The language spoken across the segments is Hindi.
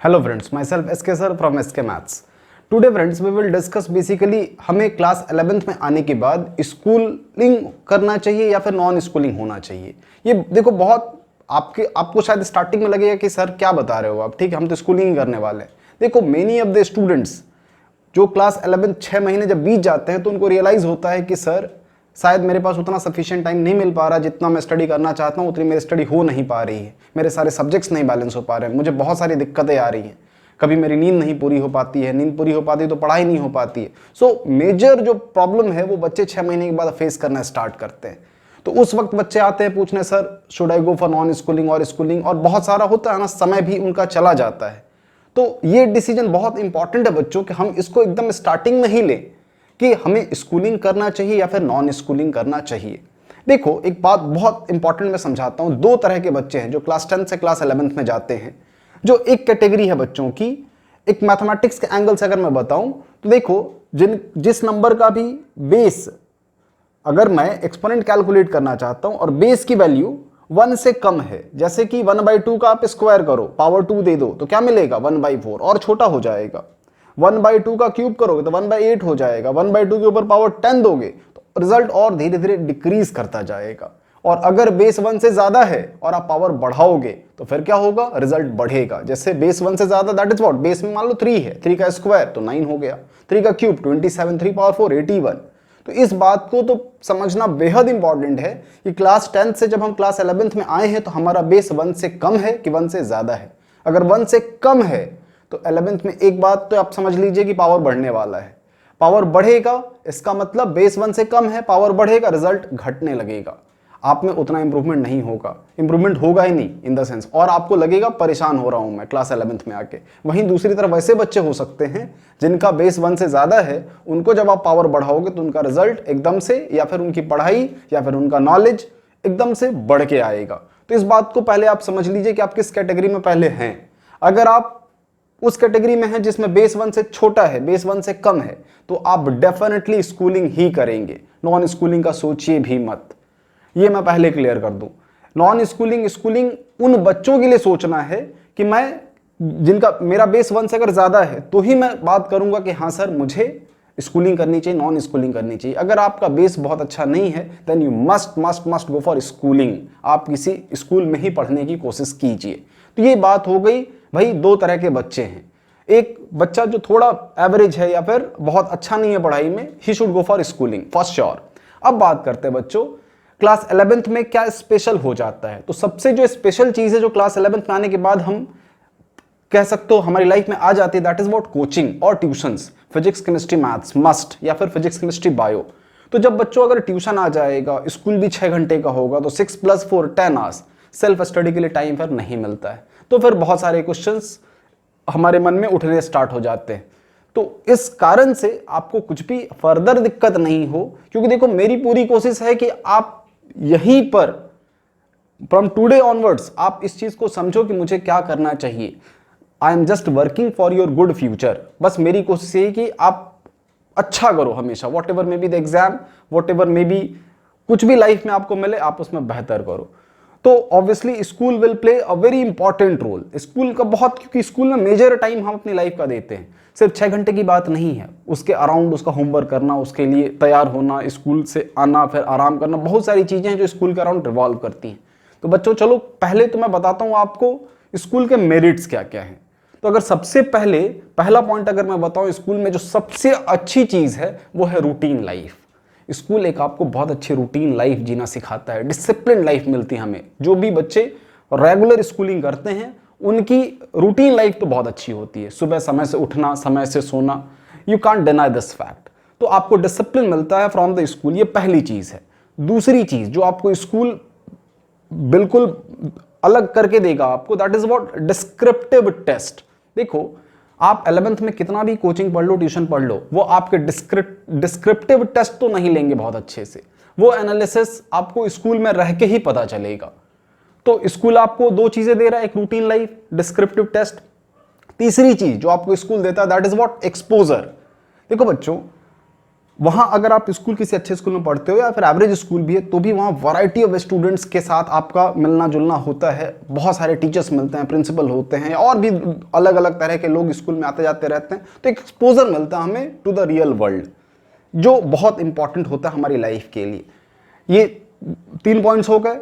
Hello friends, myself SK sir from SK Maths. Today friends, we will discuss basically हमें क्लास 11th में आने के बाद स्कूलिंग करना चाहिए या फिर नॉन स्कूलिंग होना चाहिए। ये देखो बहुत आपको शायद स्टार्टिंग में लगेगा कि सर क्या बता रहे हो आप, ठीक है हम तो स्कूलिंग ही करने वाले हैं। देखो मेनी ऑफ द स्टूडेंट्स जो क्लास 11 6 महीने जब बीत जाते हैं तो उनको रियलाइज़ होता है कि सर शायद मेरे पास उतना सफिशिएंट टाइम नहीं मिल पा रहा, जितना मैं स्टडी करना चाहता हूँ उतनी मेरी स्टडी हो नहीं पा रही है, मेरे सारे सब्जेक्ट्स नहीं बैलेंस हो पा रहे हैं, मुझे बहुत सारी दिक्कतें आ रही हैं, कभी मेरी नींद नहीं पूरी हो पाती है, नींद पूरी हो पाती है तो पढ़ाई नहीं हो पाती है। सो मेजर जो प्रॉब्लम है वो बच्चे 6 महीने के बाद फेस करना स्टार्ट करते हैं। तो उस वक्त बच्चे आते हैं पूछने sir should I go for non schooling और स्कूलिंग, और बहुत सारा होता है ना, समय भी उनका चला जाता है। तो ये डिसीजन बहुत इंपॉर्टेंट है बच्चों कि हम इसको एकदम स्टार्टिंग में ही लें कि हमें स्कूलिंग करना चाहिए या फिर नॉन स्कूलिंग करना चाहिए। देखो एक बात बहुत इंपॉर्टेंट मैं समझाता हूँ। दो तरह के बच्चे हैं जो क्लास 10 से क्लास 11th में जाते हैं। जो एक कैटेगरी है बच्चों की, एक मैथमेटिक्स के एंगल से अगर मैं बताऊं तो देखो जिस नंबर का भी बेस, अगर मैं एक्सपोनेंट कैलकुलेट करना चाहता हूं और बेस की वैल्यू 1 से कम है, जैसे कि 1/2 का आप स्क्वायर करो, पावर 2 दे दो तो क्या मिलेगा 1/4 और छोटा हो जाएगा। 1/2 का क्यूब करोगे तो 1/8 हो जाएगा, 1/2 के ऊपर पावर 10 दोगे तो रिजल्ट और धीरे धीरे डिक्रीज करता जाएगा। और अगर बेस 1 से ज्यादा है और आप पावर बढ़ाओगे तो फिर क्या होगा, रिजल्ट बढ़ेगा। जैसे बेस 1 से ज्यादा दैट इज व्हाट, बेस में मान लो 3 है, 3 का स्क्वायर तो 9 हो गया, 3 का क्यूब 27, 3 पावर 4 81। तो इस बात को तो समझना बेहद इंपॉर्टेंट है कि क्लास 10 से जब हम क्लास 11th में आए हैं तो हमारा बेस 1 से कम है कि 1 से ज्यादा है। अगर 1 से कम है तो 11th में एक बात तो आप समझ लीजिए कि पावर बढ़ने वाला है। पावर बढ़ेगा इसका मतलब बेस 1 से कम है, पावर बढ़ेगा रिजल्ट घटने लगेगा, आप में उतना इंप्रूवमेंट नहीं होगा, इंप्रूवमेंट होगा ही नहीं इन द सेंस, और आपको लगेगा परेशान हो रहा हूं मैं क्लास 11th में आके। वहीं दूसरी तरफ वैसे बच्चे हो सकते हैं जिनका बेस 1 से ज्यादा है, उनको जब आप पावर बढ़ाओगे तो उनका रिजल्ट एकदम से या फिर उनकी पढ़ाई या फिर उनका नॉलेज एकदम से बढ़ के आएगा। तो इस बात को पहले आप समझ लीजिए कि आप किस कैटेगरी में पहले हैं। अगर आप उस कैटेगरी में है जिसमें बेस 1 से छोटा है, बेस 1 से कम है, तो आप डेफिनेटली स्कूलिंग ही करेंगे, नॉन स्कूलिंग का सोचिए भी मत। ये मैं पहले क्लियर कर दूं। नॉन स्कूलिंग स्कूलिंग उन बच्चों के लिए सोचना है कि मैं जिनका मेरा बेस 1 से अगर ज्यादा है तो ही मैं बात करूंगा कि हाँ सर मुझे स्कूलिंग करनी चाहिए, नॉन स्कूलिंग करनी चाहिए। अगर आपका बेस बहुत अच्छा नहीं है then you must must must go for schooling, आप किसी स्कूल में ही पढ़ने की कोशिश कीजिए। तो ये बात हो गई भाई, दो तरह के बच्चे हैं। एक बच्चा जो थोड़ा एवरेज है या फिर बहुत अच्छा नहीं है पढ़ाई में, he should go for schooling for sure. अब बात करते हैं बच्चों क्लास 11th में क्या स्पेशल हो जाता है। तो सबसे जो स्पेशल चीज है जो क्लास 11th में आने के बाद हम कह सकते हो हमारी लाइफ में आ जाती है, दैट इज व्हाट, कोचिंग और tuitions, physics chemistry maths must, या फिर फिजिक्स केमिस्ट्री बायो। तो जब बच्चों अगर ट्यूशन आ जाएगा, स्कूल भी 6 घंटे का होगा तो 6 + 4 10 आवर्स सेल्फ स्टडी के लिए टाइम फिर नहीं मिलता है। तो फिर बहुत सारे क्वेश्चंस हमारे मन में उठने स्टार्ट हो जाते हैं। तो इस कारण से आपको कुछ भी फर्दर दिक्कत नहीं हो, क्योंकि देखो मेरी पूरी कोशिश है कि आप यहीं पर फ्रॉम टुडे ऑनवर्ड्स आप इस चीज को समझो कि मुझे क्या करना चाहिए। I am just working for your good future. बस मेरी कोशिश ये कि आप अच्छा करो हमेशा, what ever may be the exam, what ever may be कुछ भी लाइफ में आपको मिले आप उसमें बेहतर करो। तो obviously school will play a very important role. School का बहुत, क्योंकि स्कूल में मेजर टाइम हम अपनी लाइफ का देते हैं, सिर्फ 6 घंटे की बात नहीं है, उसके अराउंड उसका होमवर्क करना, उसके लिए तैयार होना, स्कूल से आना, फिर आराम करना, बहुत सारी चीजें हैं जो स्कूल के अराउंड रिवॉल्व करती हैं। तो बच्चों चलो पहले तो मैं बताता हूँ आपको स्कूल के मेरिट्स क्या क्या हैं। तो अगर सबसे पहला पॉइंट अगर मैं बताऊं, स्कूल में जो सबसे अच्छी चीज है वो है रूटीन लाइफ। स्कूल एक आपको बहुत अच्छी रूटीन लाइफ जीना सिखाता है, डिसिप्लिन लाइफ मिलती है हमें। जो भी बच्चे रेगुलर स्कूलिंग करते हैं उनकी रूटीन लाइफ तो बहुत अच्छी होती है, सुबह समय से उठना, समय से सोना, you can't deny this fact. तो आपको डिसिप्लिन मिलता है फ्रॉम द स्कूल, ये पहली चीज है। दूसरी चीज जो आपको स्कूल बिल्कुल अलग करके देगा आपको, that is what, descriptive test. देखो आप 11th में कितना भी कोचिंग पढ़ लो, ट्यूशन पढ़ लो, वो आपके डिस्क्रिप्टिव टेस्ट तो नहीं लेंगे बहुत अच्छे से, वो एनालिसिस आपको स्कूल में रह के ही पता चलेगा। तो स्कूल आपको दो चीजें दे रहा है, एक रूटीन लाइफ, डिस्क्रिप्टिव टेस्ट। तीसरी चीज जो आपको स्कूल देता है दैट इज व्हाट, एक्सपोजर। देखो बच्चों वहाँ अगर आप स्कूल किसी अच्छे स्कूल में पढ़ते हो या फिर एवरेज स्कूल भी है तो भी वहाँ वैरायटी ऑफ स्टूडेंट्स के साथ आपका मिलना जुलना होता है, बहुत सारे टीचर्स मिलते हैं, प्रिंसिपल होते हैं और भी अलग अलग तरह के लोग स्कूल में आते जाते रहते हैं, तो एक एक्सपोजर मिलता है हमें टू द रियल वर्ल्ड, जो बहुत इंपॉर्टेंट होता है हमारी लाइफ के लिए। ये 3 पॉइंट्स हो गए।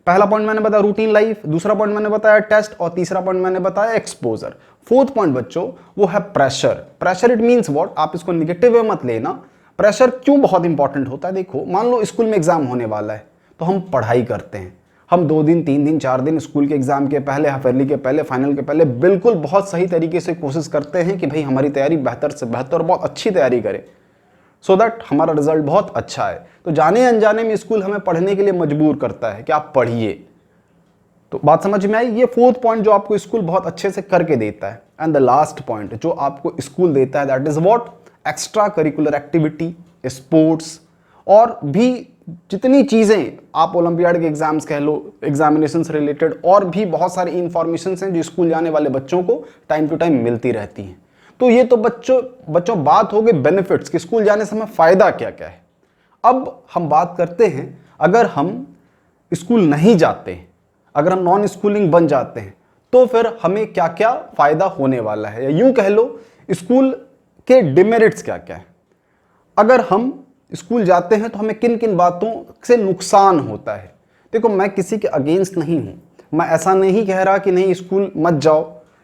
पहला पॉइंट मैंने बताया रूटीन लाइफ, दूसरा पॉइंट मैंने बताया टेस्ट और तीसरा पॉइंट मैंने बताया एक्सपोजर। फोर्थ पॉइंट बच्चों वो है pressure. Pressure it means what, आप इसको निगेटिव वे मत लेना। प्रेशर क्यों बहुत इंपॉर्टेंट होता है, देखो मान लो स्कूल में एग्जाम होने वाला है तो हम पढ़ाई करते हैं, हम 2 दिन 3 दिन 4 दिन स्कूल के एग्जाम के पहले, हाफ ईयरली के पहले, फाइनल के पहले बिल्कुल बहुत सही तरीके से कोशिश करते हैं कि भाई हमारी तैयारी बेहतर से बेहतर, बहुत अच्छी तैयारी करें सो दैट हमारा रिजल्ट बहुत अच्छा है। तो जाने अनजाने में स्कूल हमें पढ़ने के लिए मजबूर करता है कि आप पढ़िए। तो बात समझ में आई। ये फोर्थ पॉइंट जो आपको स्कूल बहुत अच्छे से करके देता है। एंड द लास्ट पॉइंट जो आपको स्कूल देता है that is what, extra curricular activity, sports और भी जितनी चीजें आप ओलंपियाड के एग्जाम्स कह लो, एग्जामिनेशन से रिलेटेड और भी बहुत सारी इंफॉर्मेशन हैं जो स्कूल जाने वाले बच्चों को टाइम टू टाइम मिलती रहती हैं। तो ये तो बच्चों बात हो गई बेनिफिट्स कि स्कूल जाने से हमें फायदा क्या क्या है। अब हम बात करते हैं अगर हम स्कूल नहीं जाते, अगर हम नॉन स्कूलिंग बन जाते हैं तो फिर हमें क्या क्या फायदा होने वाला है, या यूं कह लो स्कूल के डिमेरिट्स क्या क्या है। अगर हम स्कूल जाते हैं तो हमें किन किन बातों से नुकसान होता है। देखो मैं किसी के अगेंस्ट नहीं हूं, मैं ऐसा नहीं कह रहा कि नहीं स्कूल मत जाओ,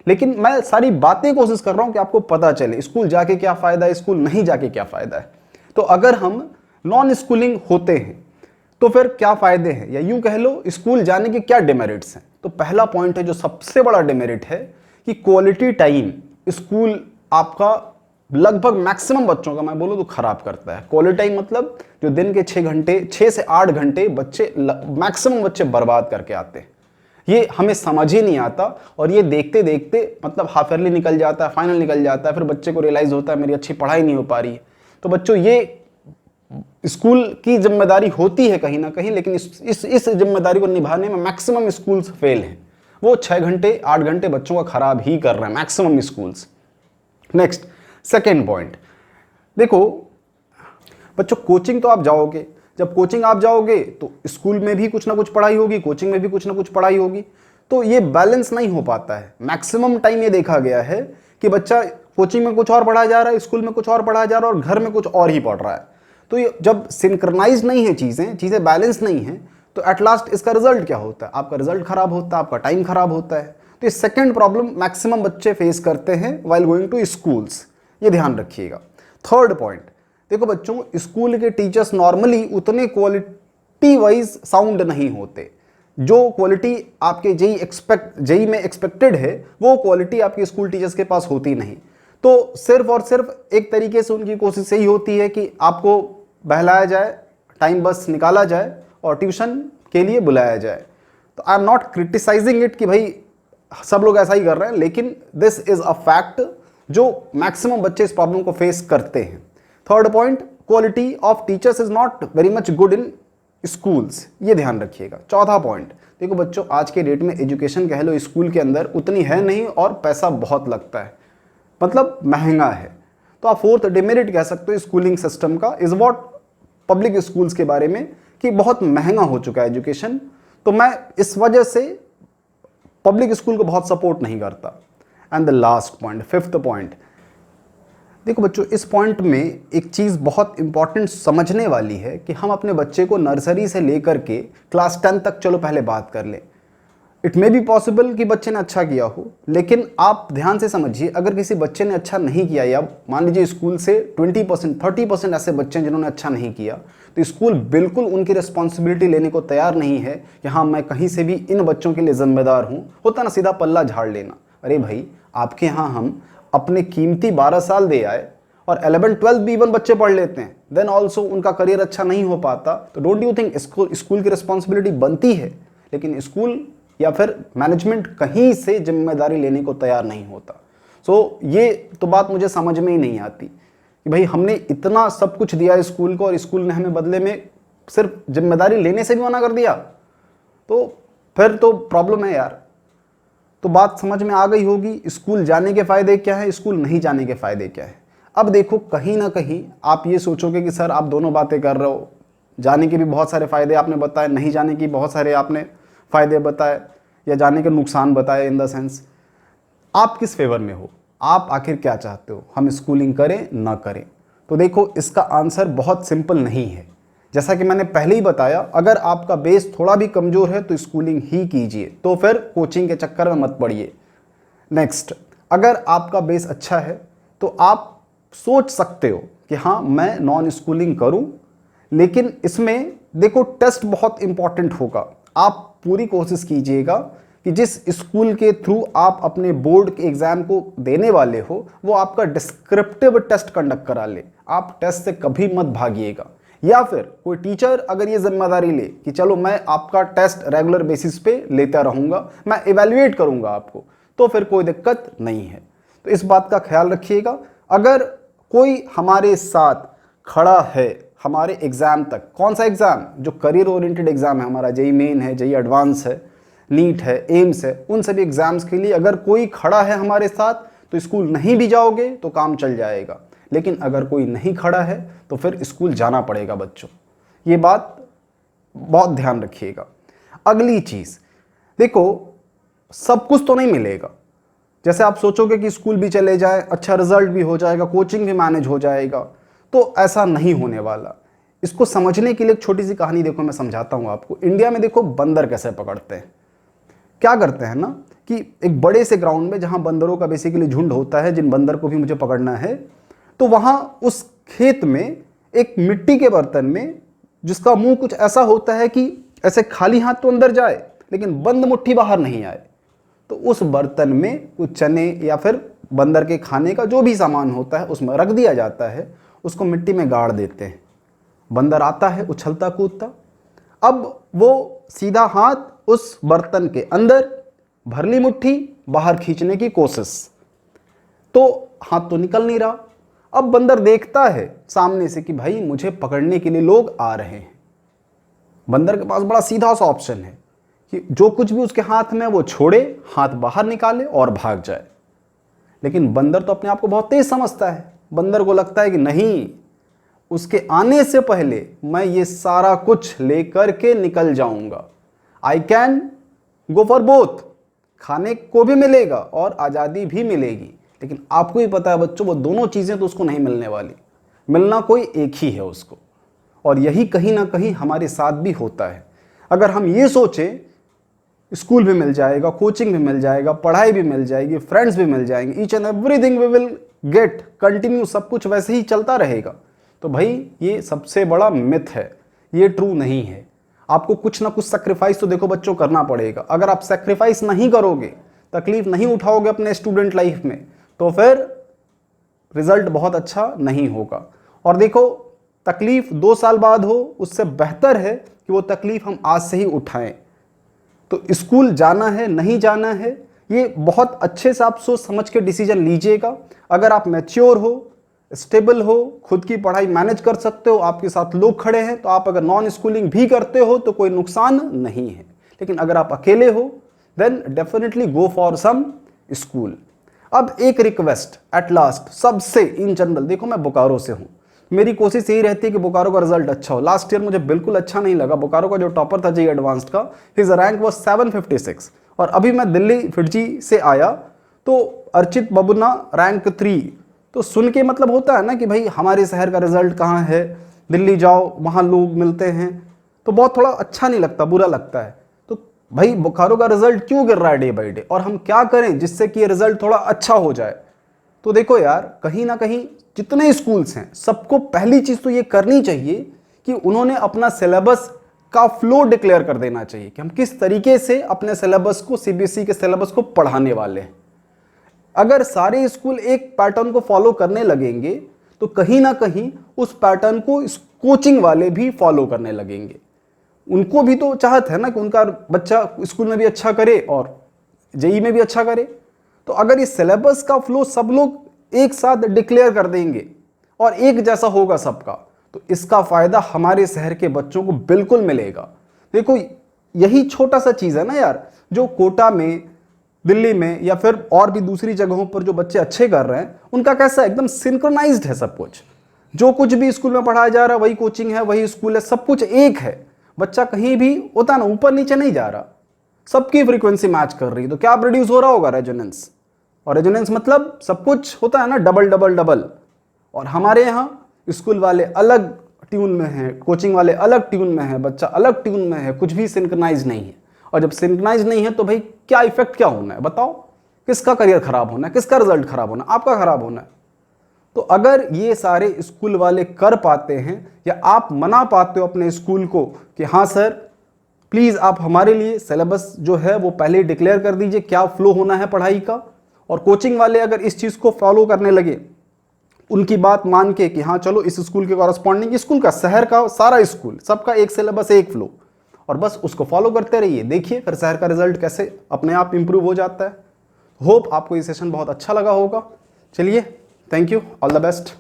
लेकिन मैं सारी बातें कोशिश कर रहा हूं कि आपको पता चले स्कूल जाके क्या फायदा है, स्कूल नहीं जाके क्या फायदा है। तो अगर हम नॉन स्कूलिंग होते हैं तो फिर क्या फायदे हैं, या यूं कह लो स्कूल जाने के क्या डिमेरिट्स हैं। तो पहला पॉइंट है जो सबसे बड़ा डिमेरिट है कि क्वालिटी टाइम स्कूल आपका लगभग मैक्सिमम बच्चों का मैं बोलूं तो खराब करता है। क्वालिटी टाइम मतलब जो दिन के 6 घंटे, 6 से 8 घंटे बच्चे मैक्सिमम बच्चे बर्बाद करके आते हैं। ये हमें समझ ही नहीं आता और ये देखते देखते मतलब हाफ ईयरली निकल जाता है, फाइनल निकल जाता है, फिर बच्चे को रियलाइज होता है मेरी अच्छी पढ़ाई नहीं हो पा रही है। तो बच्चों ये स्कूल की जिम्मेदारी होती है कहीं ना कहीं, लेकिन इस जिम्मेदारी को निभाने में मैक्सिमम स्कूल्स फेल हैं। वो 6 घंटे 8 घंटे बच्चों का खराब ही कर रहे हैं maximum schools. Next second point, देखो बच्चों कोचिंग तो आप जाओगे, जब कोचिंग आप जाओगे तो स्कूल में भी कुछ ना कुछ पढ़ाई होगी, कोचिंग में भी कुछ ना कुछ पढ़ाई होगी, तो ये बैलेंस नहीं हो पाता है। मैक्सिमम टाइम ये देखा गया है कि बच्चा कोचिंग में कुछ और पढ़ाया जा रहा है, स्कूल में कुछ और पढ़ाया जा रहा है और घर में कुछ और ही पढ़ रहा है। तो ये जब सिंक्रोनाइज नहीं है चीज़ें बैलेंस नहीं है तो एट लास्ट इसका रिजल्ट क्या होता है, आपका रिजल्ट खराब होता है, आपका टाइम खराब होता है। तो ये सेकेंड प्रॉब्लम मैक्सिमम बच्चे फेस करते हैं वाइल गोइंग टू स्कूल्स, ये ध्यान रखिएगा। थर्ड पॉइंट, देखो बच्चों स्कूल के टीचर्स नॉर्मली उतने क्वालिटी वाइज साउंड नहीं होते। जो क्वालिटी आपके जेई में एक्सपेक्टेड है वो क्वालिटी आपके स्कूल टीचर्स के पास होती नहीं। तो सिर्फ और सिर्फ एक तरीके से उनकी कोशिश यही होती है कि आपको बहलाया जाए, टाइम बस निकाला जाए और ट्यूशन के लिए बुलाया जाए। तो I am not criticising it कि भाई सब लोग ऐसा ही कर रहे हैं, लेकिन दिस इज अ फैक्ट जो मैक्सिमम बच्चे इस प्रॉब्लम को फेस करते हैं। Third point, quality of teachers is not very much good in schools, ये ध्यान रखिएगा। चौथा पॉइंट, देखो बच्चों आज के डेट में एजुकेशन कह लो स्कूल के अंदर उतनी है नहीं और पैसा बहुत लगता है, मतलब महंगा है। तो आप फोर्थ डिमेरिट कह सकते हो स्कूलिंग सिस्टम का इज व्हाट, पब्लिक स्कूल्स के बारे में कि बहुत महंगा हो चुका है एजुकेशन। तो मैं इस वजह से पब्लिक स्कूल को बहुत सपोर्ट नहीं करता। And the last point, fifth point, देखो बच्चों इस पॉइंट में एक चीज़ बहुत इंपॉर्टेंट समझने वाली है कि हम अपने बच्चे को नर्सरी से लेकर के क्लास 10 तक चलो पहले बात कर लें। इट मे बी पॉसिबल कि बच्चे ने अच्छा किया हो, लेकिन आप ध्यान से समझिए अगर किसी बच्चे ने अच्छा नहीं किया या मान लीजिए स्कूल से 20% 30% ऐसे बच्चे हैं जिन्होंने अच्छा नहीं किया, तो स्कूल बिल्कुल उनकी रिस्पॉन्सिबिलिटी लेने को तैयार नहीं है कि हाँ मैं कहीं से भी इन बच्चों के लिए जिम्मेदार हूँ। होता ना सीधा पल्ला झाड़ लेना, अरे भाई आपके यहाँ हम अपने कीमती 12 साल दे आए और 11-12 भी इवन बच्चे पढ़ लेते हैं, देन ऑल्सो उनका करियर अच्छा नहीं हो पाता। तो डोंट यू थिंक स्कूल की रिस्पॉन्सिबिलिटी बनती है, लेकिन स्कूल या फिर मैनेजमेंट कहीं से जिम्मेदारी लेने को तैयार नहीं होता। सो ये तो बात मुझे समझ में ही नहीं आती कि भाई हमने इतना सब कुछ दिया स्कूल को और स्कूल ने हमें बदले में सिर्फ जिम्मेदारी लेने से भी मना कर दिया, तो फिर तो प्रॉब्लम है यार। तो बात समझ में आ गई होगी स्कूल जाने के फ़ायदे क्या है, स्कूल नहीं जाने के फ़ायदे क्या है। अब देखो कहीं ना कहीं आप ये सोचोगे कि सर आप दोनों बातें कर रहे हो, जाने के भी बहुत सारे फ़ायदे आपने बताए, नहीं जाने की बहुत सारे आपने फ़ायदे बताए, या जाने के नुकसान बताए। इन द सेंस आप किस फेवर में हो, आप आखिर क्या चाहते हो, हम स्कूलिंग करें ना करें? तो देखो इसका आंसर बहुत सिंपल नहीं है। जैसा कि मैंने पहले ही बताया, अगर आपका बेस थोड़ा भी कमज़ोर है तो स्कूलिंग ही कीजिए, तो फिर कोचिंग के चक्कर में मत पड़िए। नेक्स्ट, अगर आपका बेस अच्छा है तो आप सोच सकते हो कि हाँ मैं नॉन स्कूलिंग करूं, लेकिन इसमें देखो टेस्ट बहुत इंपॉर्टेंट होगा। आप पूरी कोशिश कीजिएगा कि जिस स्कूल के थ्रू आप अपने बोर्ड के एग्जाम को देने वाले हो वो आपका डिस्क्रिप्टिव टेस्ट कंडक्ट करा ले। आप टेस्ट से कभी मत भागिएगा। या फिर कोई टीचर अगर ये जिम्मेदारी ले कि चलो मैं आपका टेस्ट रेगुलर बेसिस पे लेता रहूँगा, मैं इवेल्युएट करूँगा आपको, तो फिर कोई दिक्कत नहीं है। तो इस बात का ख्याल रखिएगा। अगर कोई हमारे साथ खड़ा है हमारे एग्ज़ाम तक, कौन सा एग्ज़ाम, जो करियर ओरिएंटेड एग्ज़ाम है हमारा, जेई मेन है, जेई एडवांस है, नीट है, एम्स है, उन सभी एग्ज़ाम्स के लिए अगर कोई खड़ा है हमारे साथ तो स्कूल नहीं भी जाओगे तो काम चल जाएगा। लेकिन अगर कोई नहीं खड़ा है तो फिर स्कूल जाना पड़ेगा बच्चों। ये बात बहुत ध्यान रखिएगा। अगली चीज़ देखो, सब कुछ तो नहीं मिलेगा। जैसे आप सोचोगे कि स्कूल भी चले जाए, अच्छा रिजल्ट भी हो जाएगा, कोचिंग भी मैनेज हो जाएगा, तो ऐसा नहीं होने वाला। इसको समझने के लिए एक छोटी सी कहानी देखो, मैं समझाता हूँ आपको। इंडिया में देखो बंदर कैसे पकड़ते हैं। क्या करते हैं ना कि एक बड़े से ग्राउंड में जहाँ बंदरों का बेसिकली झुंड होता है, जिन बंदर को भी मुझे पकड़ना है, तो वहाँ उस खेत में एक मिट्टी के बर्तन में, जिसका मुंह कुछ ऐसा होता है कि ऐसे खाली हाथ तो अंदर जाए लेकिन बंद मुट्ठी बाहर नहीं आए, तो उस बर्तन में कुछ चने या फिर बंदर के खाने का जो भी सामान होता है उसमें रख दिया जाता है, उसको मिट्टी में गाड़ देते हैं। बंदर आता है उछलता कूदता, अब वो सीधा हाथ उस बर्तन के अंदर, भरली मुट्ठी बाहर खींचने की कोशिश, तो हाथ तो निकल नहीं रहा। अब बंदर देखता है सामने से कि भाई मुझे पकड़ने के लिए लोग आ रहे हैं। बंदर के पास बड़ा सीधा सा ऑप्शन है कि जो कुछ भी उसके हाथ में वो छोड़े, हाथ बाहर निकाले और भाग जाए। लेकिन बंदर तो अपने आप को बहुत तेज समझता है। बंदर को लगता है कि नहीं, उसके आने से पहले मैं ये सारा कुछ लेकर के निकल जाऊंगा। I can go for both, खाने को भी मिलेगा और आज़ादी भी मिलेगी। लेकिन आपको ही पता है बच्चों, वो दोनों चीज़ें तो उसको नहीं मिलने वाली। मिलना कोई एक ही है उसको। और यही कहीं ना कहीं हमारे साथ भी होता है। अगर हम ये सोचें स्कूल भी मिल जाएगा, कोचिंग भी मिल जाएगा, पढ़ाई भी मिल जाएगी, फ्रेंड्स भी मिल जाएंगे, each and everything we will get, continue सब कुछ वैसे ही चलता रहेगा, तो भाई ये सबसे बड़ा मिथ है, ये ट्रू नहीं है। आपको कुछ ना कुछ सेक्रीफाइस तो देखो बच्चों करना पड़ेगा। अगर आप सेक्रीफाइस नहीं करोगे, तकलीफ नहीं उठाओगे अपने स्टूडेंट लाइफ में, तो फिर रिजल्ट बहुत अच्छा नहीं होगा। और देखो तकलीफ 2 साल बाद हो, उससे बेहतर है कि वो तकलीफ हम आज से ही उठाएं। तो स्कूल जाना है नहीं जाना है, ये बहुत अच्छे से आप सोच समझ के डिसीजन लीजिएगा। अगर आप मैच्योर हो, स्टेबल हो, खुद की पढ़ाई मैनेज कर सकते हो, आपके साथ लोग खड़े हैं, तो आप अगर नॉन स्कूलिंग भी करते हो तो कोई नुकसान नहीं है। लेकिन अगर आप अकेले हो then definitely go for some school. अब एक रिक्वेस्ट एट लास्ट सबसे इन जनरल, देखो मैं बोकारो से हूँ, मेरी कोशिश यही रहती है कि बोकारो का रिजल्ट अच्छा हो। लास्ट ईयर मुझे बिल्कुल अच्छा नहीं लगा। बोकारो का जो टॉपर था जेईई एडवांस्ड का, हिज रैंक वाज 756, और अभी मैं दिल्ली फिरजी से आया तो अर्चित बबुना रैंक 3। तो सुन के मतलब होता है ना कि भाई हमारे शहर का रिजल्ट कहाँ है, दिल्ली जाओ वहाँ लोग मिलते हैं, तो बहुत थोड़ा अच्छा नहीं लगता, बुरा लगता है। तो भाई बोकारो का रिजल्ट क्यों गिर रहा है डे बाई डे, और हम क्या करें जिससे कि ये रिजल्ट थोड़ा अच्छा हो जाए। तो देखो यार, कहीं ना कहीं जितने स्कूल्स हैं सबको पहली चीज़ तो ये करनी चाहिए कि उन्होंने अपना सिलेबस का फ्लो डिक्लेयर कर देना चाहिए कि हम किस तरीके से अपने सिलेबस को, सीबीएसई के सिलेबस को पढ़ाने वाले हैं। अगर सारे स्कूल एक पैटर्न को फॉलो करने लगेंगे तो कहीं ना कहीं उस पैटर्न को कोचिंग वाले भी फॉलो करने लगेंगे। उनको भी तो चाहत है ना कि उनका बच्चा स्कूल में भी अच्छा करे और जेईई में भी अच्छा करे। तो अगर इस सिलेबस का फ्लो सब लोग एक साथ डिक्लेयर कर देंगे और एक जैसा होगा सबका, तो इसका फायदा हमारे शहर के बच्चों को बिल्कुल मिलेगा। देखो यही छोटा सा चीज़ है ना यार, जो कोटा में दिल्ली में या फिर और भी दूसरी जगहों पर जो बच्चे अच्छे कर रहे हैं उनका कैसा एकदम सिंक्रोनाइज्ड है सब कुछ। जो कुछ भी स्कूल में पढ़ाया जा रहा है वही कोचिंग है, वही स्कूल है, सब कुछ एक है। बच्चा कहीं भी होता ना ऊपर नीचे नहीं जा रहा, सबकी फ्रीक्वेंसी मैच कर रही है। तो क्या प्रोड्यूस हो रहा होगा? रेजोनेंस। और रेजोनेंस मतलब सब कुछ होता है ना डबल डबल डबल। और हमारे यहाँ स्कूल वाले अलग ट्यून में हैं, कोचिंग वाले अलग ट्यून में हैं, बच्चा अलग ट्यून में है, कुछ भी सिंक्रोनाइज नहीं है। और जब सिंक्रोनाइज नहीं है तो भाई क्या इफेक्ट क्या होना है बताओ? किसका करियर खराब होना है, किसका रिजल्ट खराब होना है? आपका खराब होना है। तो अगर ये सारे स्कूल वाले कर पाते हैं या आप मना पाते हो अपने स्कूल को कि हाँ सर प्लीज़ आप हमारे लिए सिलेबस जो है वो पहले डिक्लेयर कर दीजिए, क्या फ्लो होना है पढ़ाई का। और कोचिंग वाले अगर इस चीज़ को फॉलो करने लगे, उनकी बात मान के कि हाँ चलो इस स्कूल के कॉरस्पॉन्डिंग स्कूल का, शहर का सारा स्कूल, सबका एक सिलेबस एक फ्लो, और बस उसको फॉलो करते रहिए, देखिए फिर शहर का रिजल्ट कैसे अपने आप इंप्रूव हो जाता है। होप आपको ये सेशन बहुत अच्छा लगा होगा। चलिए, thank you, all the best.